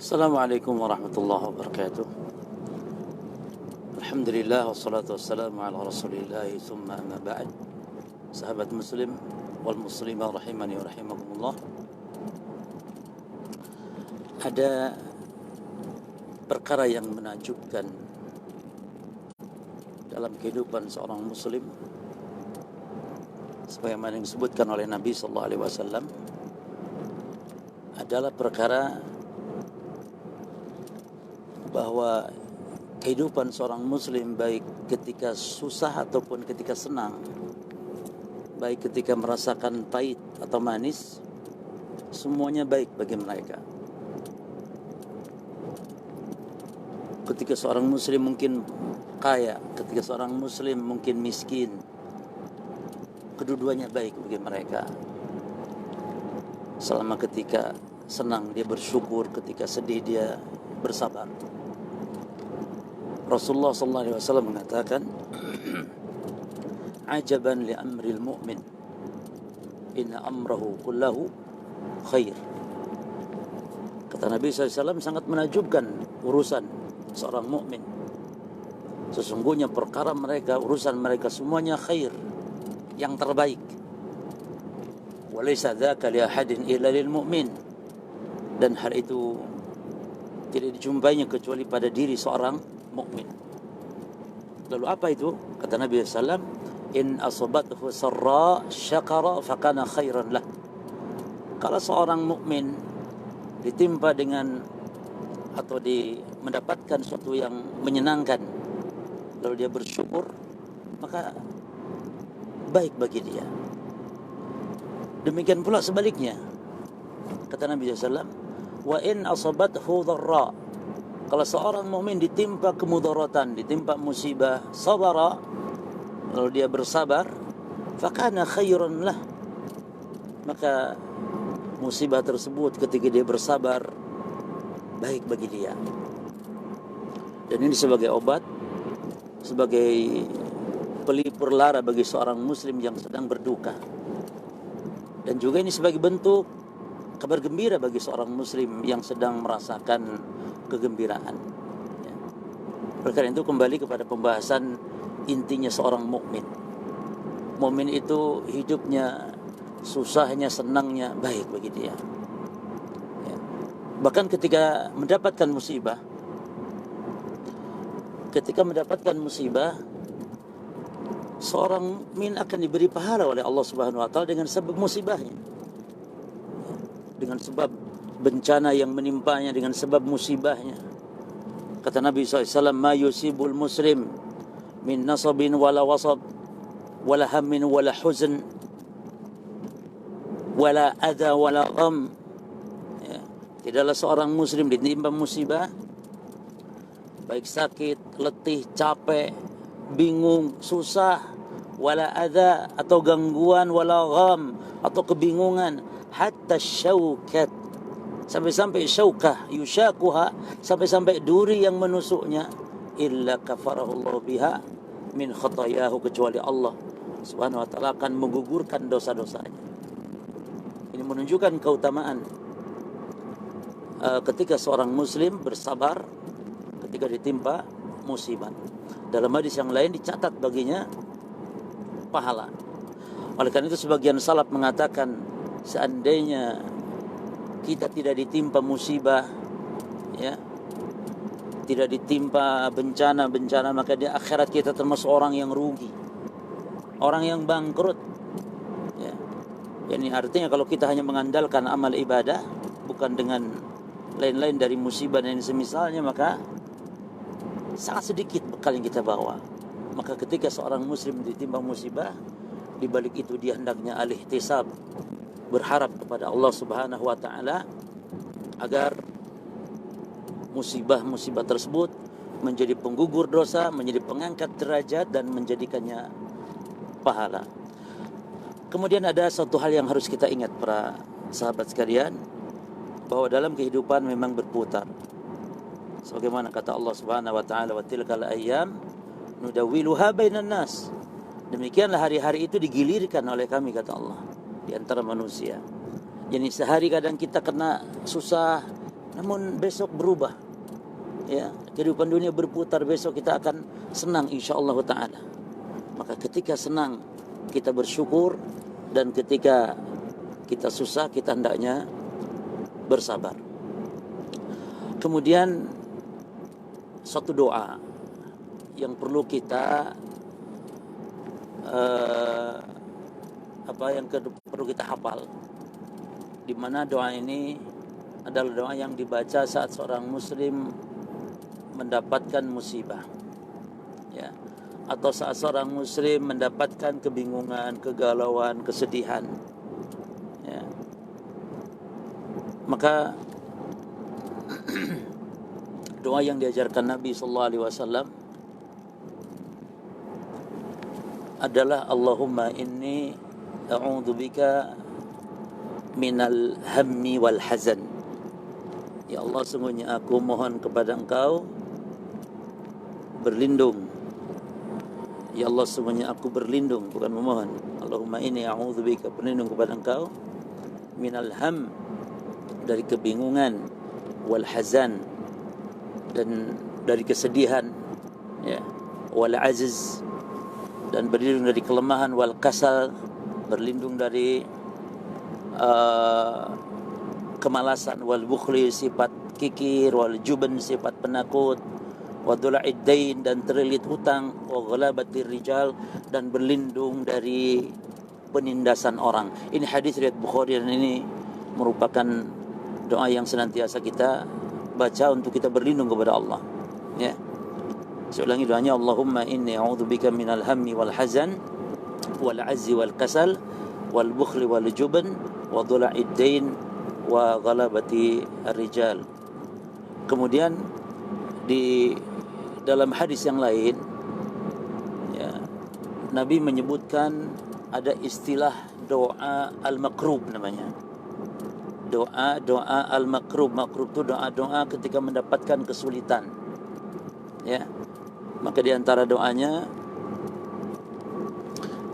Assalamualaikum warahmatullahi wabarakatuh. Alhamdulillah wassalatu wassalamu ala rasulillah thumma amma ba'd. Sahabat muslim wal muslimah rahimani wa rahimakumullah. Ada perkara yang menakjubkan dalam kehidupan seorang muslim sebagaimana yang disebutkan oleh Nabi sallallahu alaihi wasallam, adalah perkara bahwa kehidupan seorang muslim, baik ketika susah ataupun ketika senang, baik ketika merasakan pahit atau manis, semuanya baik bagi mereka. Ketika seorang muslim mungkin kaya, ketika seorang muslim mungkin miskin, kedua-duanya baik bagi mereka. Selama ketika senang dia bersyukur, ketika sedih dia bersabar. Rasulullah sallallahu alaihi wasallam mengatakan, "Ajaban li amril mu'min, inna amrahu kullahu khair." Kata Nabi SAW, sangat menakjubkan urusan seorang mukmin. Sesungguhnya perkara mereka, urusan mereka semuanya khair, yang terbaik. Walaysa dzaka li ahadin illa lil mu'min. Dan hal itu tidak dijumpainya kecuali pada diri seorang mukmin. Lalu apa itu? Kata Nabi SAW, "In asabathu sarra syakara fakana khairan lah." Kalau seorang mukmin ditimpa dengan atau mendapatkan sesuatu yang menyenangkan, lalu dia bersyukur, maka baik bagi dia. Demikian pula sebaliknya. Kata Nabi SAW, "Wa in asabathu dharra." Kalau seorang mukmin ditimpa kemudaratan, ditimpa musibah, sabara, lalu dia bersabar, fakana khairan lah. Maka musibah tersebut ketika dia bersabar, baik bagi dia. Dan ini sebagai obat, sebagai pelipur lara bagi seorang muslim yang sedang berduka. Dan juga ini sebagai bentuk kabar gembira bagi seorang muslim yang sedang merasakan kegembiraan. Oleh karena itu kembali kepada pembahasan intinya seorang mukmin. Mukmin itu hidupnya, susahnya, senangnya baik bagi dia. Bahkan ketika mendapatkan musibah, seorang mukmin akan diberi pahala oleh Allah Subhanahu wa taala dengan sebab musibahnya. Dengan sebab bencana yang menimpanya, dengan sebab musibahnya. Kata Nabi SAW, "Ma yusibul muslim min nasabin wala wasab wala hammin wala huzn wala adha wala gham." Tidaklah seorang muslim ditimpa musibah, baik sakit, letih, capek, bingung, susah, wala adha atau gangguan, wala gham atau kebingungan, hatta syaukat, sampai-sampai syaukah yushakuha, sampai-sampai duri yang menusuknya, illa kafarahullahu biha min khatayahu, kecuali Allah Subhanahu wa taala akan menggugurkan dosa-dosanya. Ini menunjukkan keutamaan ketika seorang muslim bersabar ketika ditimpa musibah. Dalam hadis yang lain dicatat baginya pahala. Oleh karena itu sebagian salaf mengatakan, seandainya kita tidak ditimpa musibah, tidak ditimpa bencana-bencana, maka di akhirat kita termasuk orang yang rugi, orang yang bangkrut. Ini artinya kalau kita hanya mengandalkan amal ibadah, bukan dengan lain-lain dari musibah dan semisalnya, maka sangat sedikit bekal yang kita bawa. Maka ketika seorang muslim ditimpa musibah, di balik itu dia hendaknya al-ihtisab, berharap kepada Allah Subhanahu wa taala agar musibah-musibah tersebut menjadi penggugur dosa, menjadi pengangkat derajat, dan menjadikannya pahala. Kemudian ada satu hal yang harus kita ingat para sahabat sekalian, bahwa dalam kehidupan memang berputar. Sebagaimana kata Allah Subhanahu wa taala, "Wa tilkal ayyam nudawiluha bainan nas." Demikianlah hari-hari itu digilirkan oleh kami, kata Allah, di antara manusia. Jadi sehari kadang kita kena susah, namun besok berubah. Ya, kehidupan dunia berputar, besok kita akan senang insyaallah taala. Maka ketika senang kita bersyukur, dan ketika kita susah kita hendaknya bersabar. Kemudian satu doa yang perlu kita perlu kita hafal, di mana doa ini adalah doa yang dibaca saat seorang muslim mendapatkan musibah, ya, atau saat seorang muslim mendapatkan kebingungan, kegalauan, kesedihan, ya. Maka doa yang diajarkan Nabi sallallahu alaihi wasallam adalah Allahumma inni a'udzubika minal hammi wal hazan. Ya Allah, sungguhnya aku mohon kepada Engkau berlindung. Ya Allah, sungguhnya aku berlindung, bukan memohon. Allahumma inni a'udzubika, berlindung kepada Engkau, minal ham, dari kebingungan, wal hazan, dan dari kesedihan, ya, wal aziz, dan berlindung dari kelemahan, wal kasal, berlindung dari kemalasan, wal bukhli, sifat kikir, wal juban, sifat penakut, wa dhula'id dain, dan terlilit hutang, wa ghalabatir rijal, dan berlindung dari penindasan orang. Ini hadis riwayat Bukhari, dan ini merupakan doa yang senantiasa kita baca untuk kita berlindung kepada Allah, ya. Saya ulangi doanya, Allahumma inni a'udzubika minal hammi wal hazan wal azzi wal kasal wal bukhli wal jubn wa dhula'id dain wa ghalabati ar-rijal. Kemudian di dalam hadis yang lain, ya, Nabi menyebutkan ada istilah doa al-makrub namanya. Doa al-makrub. Makrub itu doa ketika mendapatkan kesulitan, ya. Maka di antara doanya,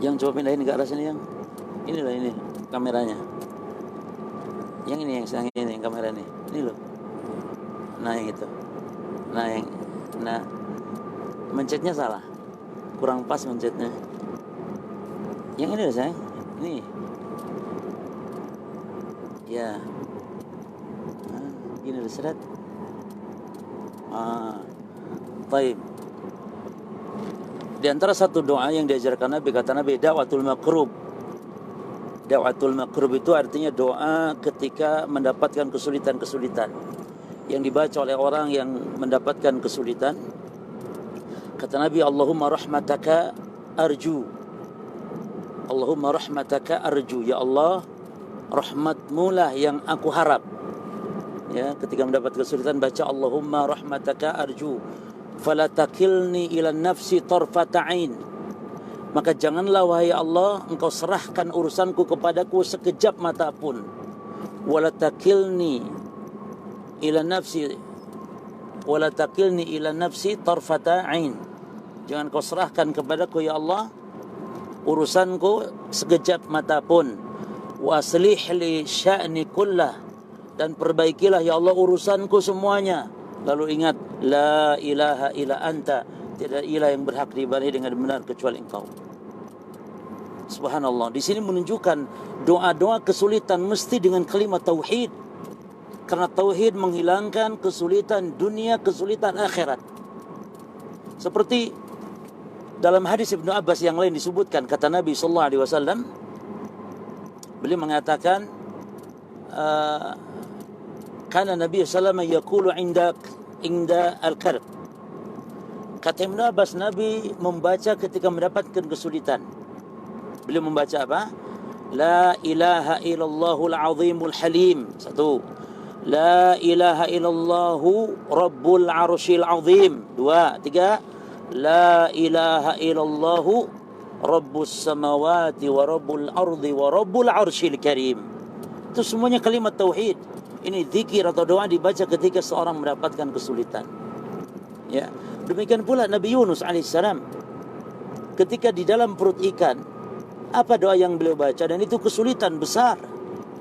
yang coba pindahin ke arah sini, yang inilah, ini kameranya. Yang ini, yang kamera ini. Ini loh. Nah, yang itu. Nah, mencetnya salah. Kurang pas mencetnya. Yang ini loh, sayang. Ini. Ya. Nah, gini loh, seret. Baik. Di antara satu doa yang diajarkan Nabi, kata Nabi, da'watul makrub. Da'watul makrub itu artinya doa ketika mendapatkan kesulitan-kesulitan, yang dibaca oleh orang yang mendapatkan kesulitan. Kata Nabi, Allahumma rahmataka arju. Allahumma rahmataka arju. Ya Allah, rahmatmu lah yang aku harap. Ya, ketika mendapat kesulitan baca Allahumma rahmataka arju. Fala takilni ila nafsi tarfata ain. Maka janganlah wahai Allah engkau serahkan urusanku kepadaku sekejap mata pun. Wala takilni ila nafsi tarfata ain. Jangan kau serahkan kepadaku ya Allah urusanku sekejap mata pun. Wa aslih li sya'ni kullah, dan perbaikilah ya Allah urusanku semuanya. Lalu ingat, la ilaha illa anta, tidak ilah yang berhak diibadahi dengan benar kecuali Engkau. Subhanallah. Di sini menunjukkan doa-doa kesulitan mesti dengan kalimat tauhid, karena tauhid menghilangkan kesulitan dunia, kesulitan akhirat. Seperti dalam hadis Ibnu Abbas yang lain disebutkan, kata Nabi sallallahu alaihi wasallam, beliau mengatakan, karena Nabi sallallahu alaihi wasallam yaqulu inda al-karb. Kata Ibnu Abbas, Nabi membaca ketika mendapatkan kesulitan. Beliau membaca apa? La ilaha illallahul azimul halim. Satu. La ilaha illallahu rabbul arsyil azim. Dua. Tiga. La ilaha illallahu rabbus samawati wa rabbul ardi wa rabbul arsyil karim. Itu semuanya kalimat tauhid. Ini zikir atau doa dibaca ketika seorang mendapatkan kesulitan. Ya, demikian pula Nabi Yunus alaihissalam ketika di dalam perut ikan, apa doa yang beliau baca? Dan itu kesulitan besar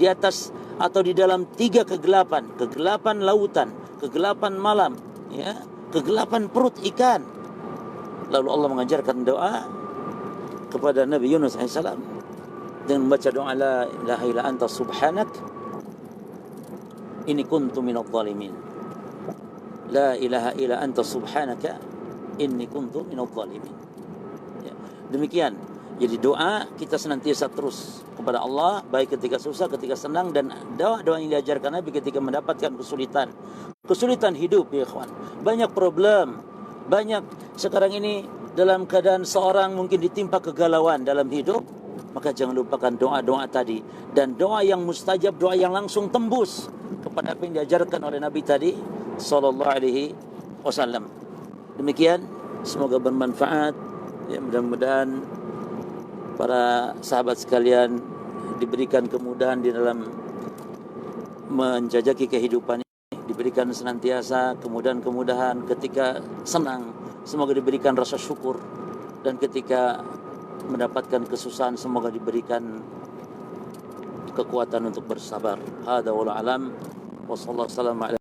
di atas atau di dalam 3 kegelapan, kegelapan lautan, kegelapan malam, ya, kegelapan perut ikan. Lalu Allah mengajarkan doa kepada Nabi Yunus alaihissalam dengan membaca doa la ilaha illa anta subhanak inni kuntu minadh dhalimin. La ilaha illa anta subhanaka inni kuntu minadh dhalimin. Ya, demikian. Jadi doa kita senantiasa terus kepada Allah, baik ketika susah, ketika senang, dan doa-doa yang diajarkan Nabi ketika mendapatkan kesulitan. Kesulitan hidup, ya ikhwan. Banyak problem. Banyak sekarang ini dalam keadaan seorang mungkin ditimpa kegalauan dalam hidup, maka jangan lupakan doa-doa tadi. Dan doa yang mustajab, doa yang langsung tembus kepada apa yang diajarkan oleh Nabi tadi sallallahu alaihi wasallam. Demikian, semoga bermanfaat. Ya, mudah-mudahan para sahabat sekalian diberikan kemudahan di dalam menjajaki kehidupan ini, diberikan senantiasa kemudahan-kemudahan ketika senang, semoga diberikan rasa syukur, dan ketika mendapatkan kesusahan semoga diberikan kekuatan untuk bersabar. Hada wal alam wa sallallahu alaihi wasallam.